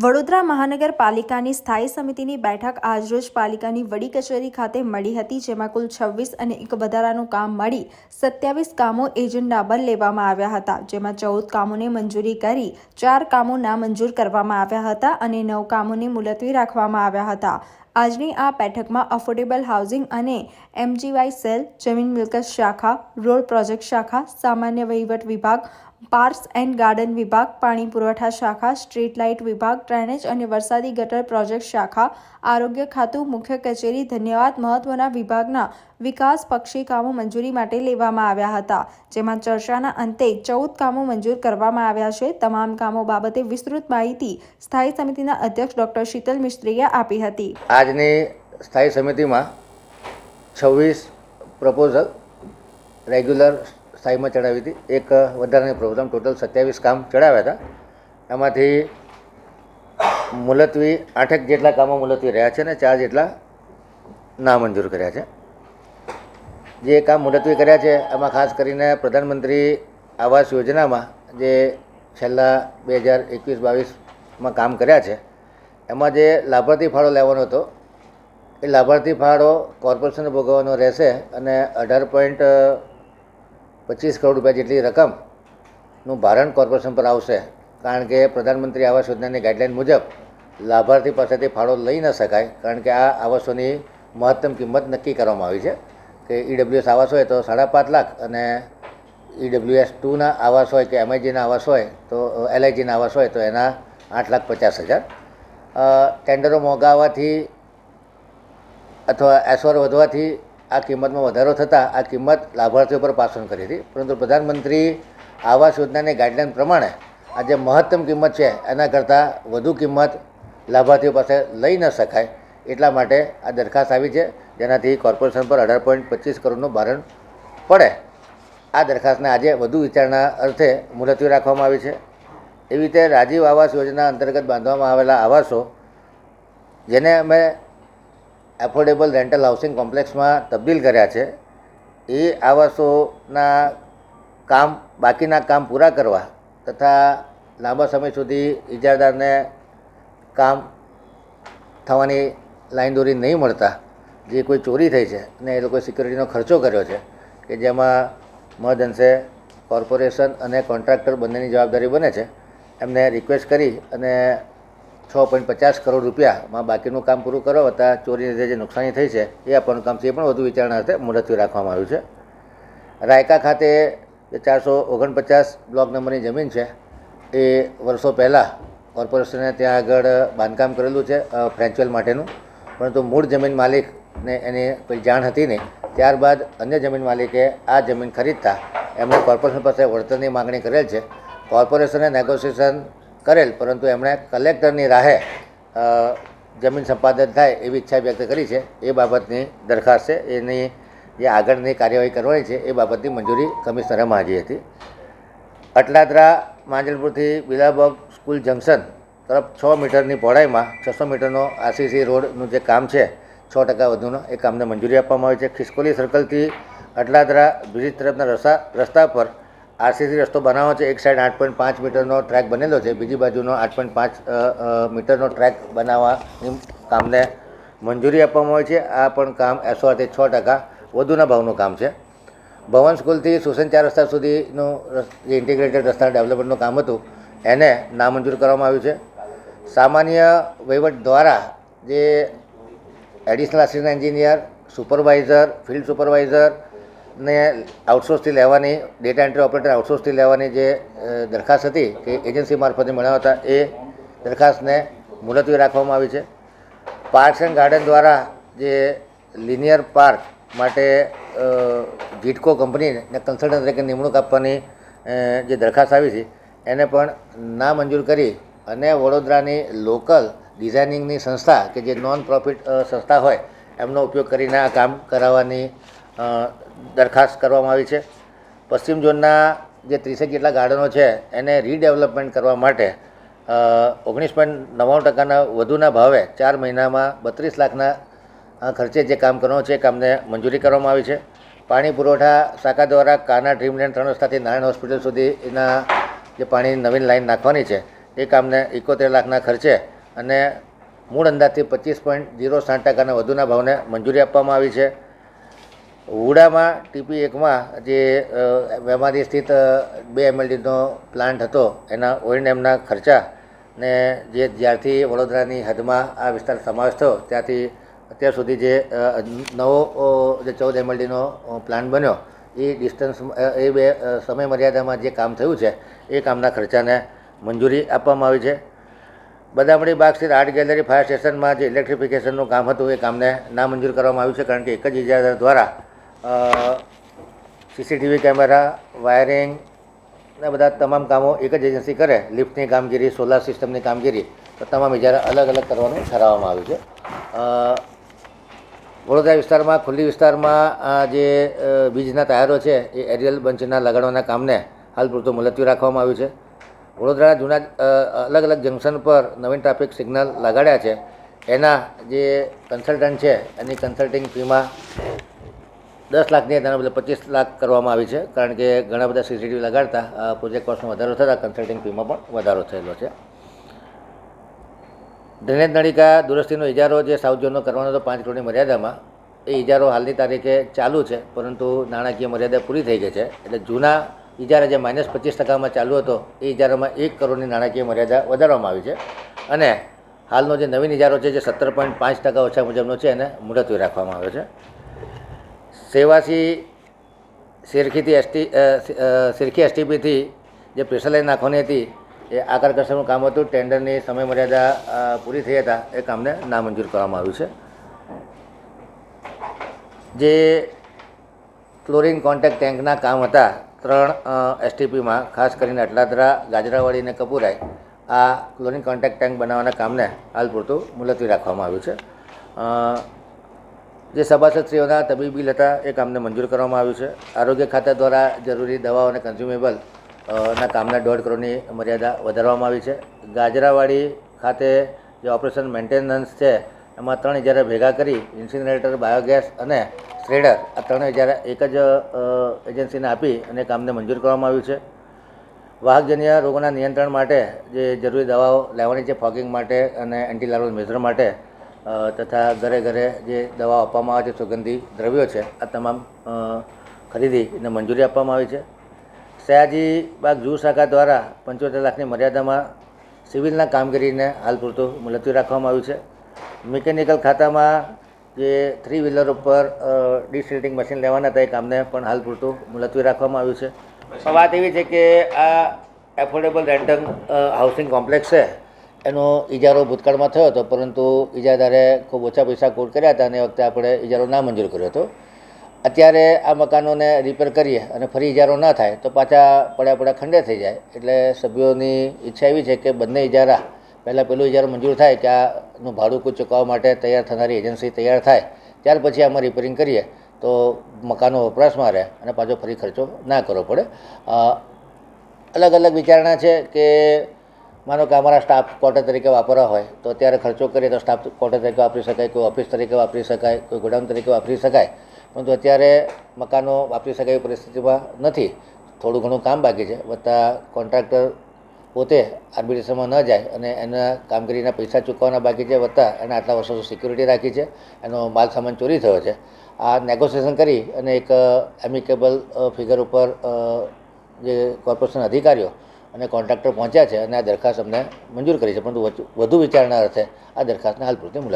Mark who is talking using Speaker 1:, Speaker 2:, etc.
Speaker 1: વડોદરા મહાનગરપાલિકાની સ્થાયી સમિતિની બેઠક આજરોજ પાલિકાની વડી કચેરી ખાતે મળી હતી, જેમાં કુલ 26 અને એક વધારાનું કામ મળી 27 કામો એજન્ડા પર લેવામાં આવ્યા હતા, જેમાં 14 કામોને મંજૂરી કરી 4 કામો નામંજૂર કરવામાં આવ્યા હતા અને 9 કામોને મુલતવી રાખવામાં આવ્યા હતા। આજની આ બેઠકમાં અફોર્ડેબલ હાઉસિંગ અને એમજીવાય સેલ, જમીન મિલકત શાખા, રોડ પ્રોજેક્ટ શાખા, સામાન્ય વહીવટ વિભાગ, પાર્ક્સ એન્ડ ગાર્ડન વિભાગ, પાણી પુરવઠા શાખા, સ્ટ્રીટ લાઇટ વિભાગ, ડ્રેનેજ અને વરસાદી ગટર પ્રોજેક્ટ શાખા, આરોગ્ય ખાતું, મુખ્ય કચેરી, ધન્યવાદ મહત્વના વિભાગના વિકાસપક્ષી કામો મંજૂરી માટે લેવામાં આવ્યા હતા, જેમાં ચર્ચાના અંતે 14 કામો મંજૂર કરવામાં આવ્યા છે। તમામ કામો બાબતે વિસ્તૃત માહિતી સ્થાયી સમિતિના અધ્યક્ષ ડોક્ટર શીતલ મિસ્ત્રીએ આપી હતી।
Speaker 2: આજની સ્થાયી સમિતિમાં 26 પ્રપોઝલ રેગ્યુલર સ્થાયીમાં ચડાવી હતી, એક વધારાની પ્રોગ્રામ, ટોટલ 27 કામ ચડાવ્યા હતા। એમાંથી મુલતવી 8 જેટલા કામો મુલતવી રહ્યા છે અને 4 જેટલા નામંજૂર કર્યા છે। જે કામ મુલતવી કર્યા છે એમાં ખાસ કરીને પ્રધાનમંત્રી આવાસ યોજનામાં જે છેલ્લા 2021-22માં કામ કર્યા છે એમાં જે લાભાર્થી ફાળો લેવાનો હતો એ લાભાર્થી ફાળો કોર્પોરેશનને ભોગવવાનો રહેશે અને 18.25 કરોડ રૂપિયા જેટલી રકમનું ભારણ કોર્પોરેશન પર આવશે, કારણ કે પ્રધાનમંત્રી આવાસ યોજનાની ગાઈડલાઇન મુજબ લાભાર્થી પાસેથી ફાળો લઈ ન શકાય, કારણ કે આ આવાસોની મહત્તમ કિંમત નક્કી કરવામાં આવી છે કે ઈડબ્લ્યુએસ આવાસ હોય તો 5.5 લાખ અને ઈડબ્લ્યુએસ 2ના આવાસ હોય કે એમઆઈજીના આવાસ હોય તો એલઆઈજીના આવાસ હોય તો એના 8,50,000। ટેન્ડરો મોંઘાવાથી અથવા એસઓર વધવાથી આ કિંમતમાં વધારો થતાં આ કિંમત લાભાર્થીઓ પર પાસ ઓન કરી હતી, પરંતુ પ્રધાનમંત્રી આવાસ યોજનાની ગાઈડલાઇન પ્રમાણે આ જે મહત્તમ કિંમત છે એના કરતાં વધુ કિંમત લાભાર્થીઓ પાસે લઈ ન શકાય, એટલા માટે આ દરખાસ્ત આવી છે, જેનાથી કોર્પોરેશન પર 18.25 કરોડનું ભારણ પડે। આ દરખાસ્તને આજે વધુ વિચારણા અર્થે મુલતવી રાખવામાં આવી છે। એવી રીતે રાજીવ આવાસ યોજના અંતર્ગત બાંધવામાં આવેલા આવાસો, જેને અમે એફોર્ડેબલ રેન્ટલ હાઉસિંગ કોમ્પ્લેક્સમાં તબદીલ કર્યા છે, એ આવાસોના કામ બાકીના કામ પૂરા કરવા તથા લાંબા સમય સુધી ઇજારદારને કામ થવાની લાઈન દોરી નહીં મળતા જે કોઈ ચોરી થઈ છે અને એ લોકોએ સિક્યુરિટીનો ખર્ચો કર્યો છે કે જેમાં મહદઅંશે કોર્પોરેશન અને કોન્ટ્રાક્ટર બંનેની જવાબદારી બને છે, એમને રિક્વેસ્ટ કરી અને 6.50 કરોડ રૂપિયામાં બાકીનું કામ પૂરું કરો હતા ચોરીને જે નુકસાની થઈ છે એ આપવાનું કામ છે, એ પણ વધુ વિચારણા અર્થે મુલતવી રાખવામાં આવ્યું છે। રાયકા ખાતે જે 449 બ્લોક નંબરની જમીન છે એ વર્ષો પહેલાં કોર્પોરેશને ત્યાં આગળ બાંધકામ કરેલું છે ફ્રેન્ચવેલ માટેનું, પરંતુ મૂળ જમીન માલિકને એની કોઈ જાણ હતી નહીં। ત્યારબાદ અન્ય જમીન માલિકે આ જમીન ખરીદતા એમણે કોર્પોરેશન પાસે વળતરની માગણી કરેલ છે। કોર્પોરેશને નેગોશિએશન કરેલ, પરંતુ એમણે કલેક્ટરની રાહે જમીન સંપાદન થાય એવી ઈચ્છા વ્યક્ત કરી છે। એ બાબતની દરખાસ્ત છે, એની જે આગળની કાર્યવાહી કરવાની છે એ બાબતની મંજૂરી કમિશનરે માંગી હતી। અટલાદરા માંજલપુરથી બિલાબોગ સ્કૂલ જંકશન તરફ 6 મીટરની પહોળાઈમાં 600 મીટરનો આરસીસી રોડનું જે કામ છે 6% વધુનો, એ કામને મંજૂરી આપવામાં આવી છે। ખિસકોલી સર્કલથી અટલાદરા બ્રિજ તરફના રસ્તા પર આરસીસી રસ્તો બનાવવાનો છે। એક સાઈડ 8.5 મીટરનો ટ્રેક બનેલો છે, બીજી બાજુનો 8.5 મીટરનો ટ્રેક બનાવવાની કામને મંજૂરી આપવામાં આવી છે। આ પણ કામ એસઓઆરથી 6% વધુના ભાવનું કામ છે। ભવન સ્કૂલથી સુસેન 4 રસ્તા સુધીનું જે ઇન્ટિગ્રેટેડ રસ્તા ડેવલપમેન્ટનું કામ હતું એને નામંજૂર કરવામાં આવ્યું છે। સામાન્ય વહીવટ દ્વારા જે additional assistant engineer, supervisor, field સુપરવાઇઝરને આઉટસોર્સથી લેવાની, ડેટા એન્ટ્રી ઓપરેટર આઉટસોર્સથી લેવાની જે દરખાસ્ત હતી કે એજન્સી મારફતે મળ્યા હતા, એ દરખાસ્તને મુલતવી રાખવામાં આવી છે। પાર્ક્સ એન્ડ ગાર્ડન દ્વારા જે લિનિયર પાર્ક માટે જીટકો કંપનીને કન્સલ્ટન્ટ તરીકે નિમણૂક આપવાની જે દરખાસ્ત આવી છે એને પણ નામંજૂર કરી અને વડોદરાની લોકલ ડિઝાઇનિંગની સંસ્થા કે જે નોન પ્રોફિટ સંસ્થા હોય એમનો ઉપયોગ કરીને આ કામ કરાવવાની દરખાસ્ત કરવામાં આવી છે। પશ્ચિમ ઝોનના જે 30 જેટલા ગાર્ડનો છે એને રીડેવલપમેન્ટ કરવા માટે 19.99% વધુના ભાવે 4 મહિનામાં 32 લાખના ખર્ચે જે કામ કરવાનું છે એ કામને મંજૂરી કરવામાં આવી છે। પાણી પુરવઠા શાખા દ્વારા કાના ડ્રીમલેન્ડ 3 રસ્તાથી નારાયણ હોસ્પિટલ સુધી એના જે પાણીની નવીન લાઈન નાખવાની છે એ કામને 71 લાખના ખર્ચે અને મૂળ અંદાજથી 25.07% વધુના ભાવને મંજૂરી આપવામાં આવી છે. ઉડામાં TP1માં જે વેમારી સ્થિત 2 MLDનો પ્લાન્ટ હતો એના ઓએનએમના ખર્ચા ને જે જ્યારથી વડોદરાની હદમાં આ વિસ્તાર સમાવેશ થયો ત્યાંથી અત્યાર સુધી જે નવો જે 14 MLDનો પ્લાન્ટ બન્યો એ ડિસ્ટન્સ એ બે સમય મર્યાદામાં જે કામ થયું છે એ કામના ખર્ચાને મંજૂરી આપવામાં આવી છે. બદામડી બાગ સ્થિત આર્ટ ગેલેરી ફાયર સ્ટેશનમાં જે ઇલેક્ટ્રિફિકેશનનું કામ હતું એ કામને નામંજૂર કરવામાં આવ્યું છે, કારણ કે એક જ ઇજારા દ્વારા CCTV કેમેરા, વાયરિંગ ને બધા તમામ કામો એક જ એજન્સી કરે. લિફ્ટની કામગીરી, સોલાર સિસ્ટમની કામગીરી, તો તમામ ઇજારા અલગ અલગ કરવાનું ઠરાવવામાં આવ્યું છે. વડોદરા વિસ્તારમાં ખુલ્લી વિસ્તારમાં જે વીજના ટાયરો છે એ એરિયલ બંચના લગાડવાના કામને હાલ પૂરતું મુલતવી રાખવામાં આવ્યું છે. વડોદરા જૂના અલગ અલગ જંકશન પર નવીન ટ્રાફિક સિગ્નલ લગાડ્યા છે એના જે કન્સલ્ટન્ટ છે એની કન્સલ્ટિંગ ફીમાં 10 લાખની તેના બદલે 25 લાખ કરવામાં આવી છે, કારણ કે ઘણા બધા CCTV લગાડતા પ્રોજેક્ટ કોસ્ટમાં વધારો થતાં કન્સલ્ટિંગ ફીમાં પણ વધારો થયેલો છે. ડ્રેનેજ નળિકા દુરસ્તીનો ઇજારો જે સાઉથ ઝોનનો કરવાનો હતો 5 કરોડની મર્યાદામાં, એ ઇજારો હાલની તારીખે ચાલુ છે, પરંતુ નાણાકીય મર્યાદા પૂરી થઈ ગઈ છે. એટલે જૂના ઇજારા જે -25%માં ચાલુ હતો એ ઇજારામાં 1 કરોડની નાણાકીય મર્યાદા વધારવામાં આવી છે અને હાલનો જે નવીન ઇજારો છે જે 17.5% ઓછા મુજબનો છે એને મુલતવી રાખવામાં આવ્યો છે. સેવાસી સિરખી STPથી જે પ્રેશર લાઈન નાખવાની હતી એ આકાર કસરનું કામ હતું. ટેન્ડરની સમય મર્યાદા પૂરી થઈ હતા એ કામને નામંજૂર કરવામાં આવ્યું છે. જે ક્લોરીન કોન્ટેક્ટ ટેન્કના કામ હતા 3 STPમાં, ખાસ કરીને અટલાદરા, ગાજરાવાડી અને કપુરાઈ, આ ક્લોરીન કોન્ટેક્ટ ટેન્ક બનાવવાના કામને હાલ પૂરતું મુલતવી રાખવામાં આવ્યું છે. જે સભાસદશ્રીઓના તબીબી બિલ હતા એ કામને મંજૂર કરવામાં આવ્યું છે. આરોગ્ય ખાતા દ્વારા જરૂરી દવાઓ અને કન્ઝ્યુમેબલ ના કામને 1.5 કરોડની મર્યાદા વધારવામાં આવી છે. ગાજરાવાડી ખાતે જે ઓપરેશન મેન્ટેનન્સ છે એમાં 3 ઇજારા ભેગા કરી ઇન્સિનરેટર, બાયોગેસ અને શ્રેડર, આ 3 ઇજારા એક જ એજન્સીને આપી અને કામને મંજૂર કરવામાં આવ્યું છે. વાહકજન્ય રોગોના નિયંત્રણ માટે જે જરૂરી દવાઓ લેવાની છે, ફોગિંગ માટે અને એન્ટી લાર્વલ મેઝર માટે, તથા ઘરે ઘરે જે દવાઓ આપવામાં આવે છે, સુગંધી દ્રવ્યો છે, આ તમામ ખરીદીને મંજૂરી આપવામાં આવી છે. સયાજી બાગ જૂ શાખા દ્વારા 75 લાખની મર્યાદામાં સિવિલના કામગીરીને હાલ પૂરતું મુલતવી રાખવામાં આવ્યું છે. મિકેનિકલ ખાતામાં જે 3 વ્હીલર ઉપર ડિસિલ્ટિંગ મશીન લેવાના હતા એ કામને પણ હાલ પૂરતું મુલતવી રાખવામાં આવ્યું છે. વાત એવી છે કે આ એફોર્ડેબલ રેન્ટલ હાઉસિંગ કોમ્પ્લેક્સ છે એનો ઇજારો ભૂતકાળમાં થયો હતો, પરંતુ ઇજાદારે ખૂબ ઓછા પૈસા કોટ કર્યા હતા અને એ વખતે આપણે ઇજારો નામંજૂર કર્યો હતો. અત્યારે આ મકાનોને રિપેર કરીએ અને ફરી ઇજારો ના થાય તો પાછા પડ્યા ખંડે થઈ જાય. એટલે સભ્યોની ઈચ્છા એવી છે કે બંને ઇજારા, પહેલાં પેલો ઇજારો મંજૂર થાય કે આનું ભાડું ચૂકવવા માટે તૈયાર થનારી એજન્સી તૈયાર થાય, ત્યાર પછી આમાં રિપેરિંગ કરીએ તો મકાનો વપરાશમાં રહે અને પાછો ફરી ખર્ચો ના કરવો પડે. અલગ અલગ વિચારણા છે કે માનો કે અમારા સ્ટાફ ક્વાર્ટર તરીકે વાપરવા હોય તો અત્યારે ખર્ચો કરીએ તો સ્ટાફ ક્વાર્ટર તરીકે વાપરી શકાય, કોઈ ઓફિસ તરીકે વાપરી શકાય, કોઈ ગોડાઉન તરીકે વાપરી શકાય, પરંતુ અત્યારે મકાનો વાપરી શકાય એવી પરિસ્થિતિમાં નથી. થોડું ઘણું કામ બાકી છે, વત્તા કોન્ટ્રાક્ટર પોતે આર્બિટ્રેશનમાં ન જાય અને એના કામગીરીના પૈસા ચૂકવવાના બાકી છે, વત્તા એના આટલા વર્ષો સિક્યુરિટી રાખી છે, એનો માલ સામાન ચોરી થયો છે. આ નેગોશિએશન કરી અને એક એમિકેબલ ફિગર ઉપર જે કોર્પોરેશન અધિકારીઓ અને કોન્ટ્રાક્ટર પહોંચ્યા છે અને આ દરખાસ્ત અમને મંજૂર કરી છે, પરંતુ વધુ વિચારણા અર્થે આ દરખાસ્તને હાલ પૂરતી મુલતવી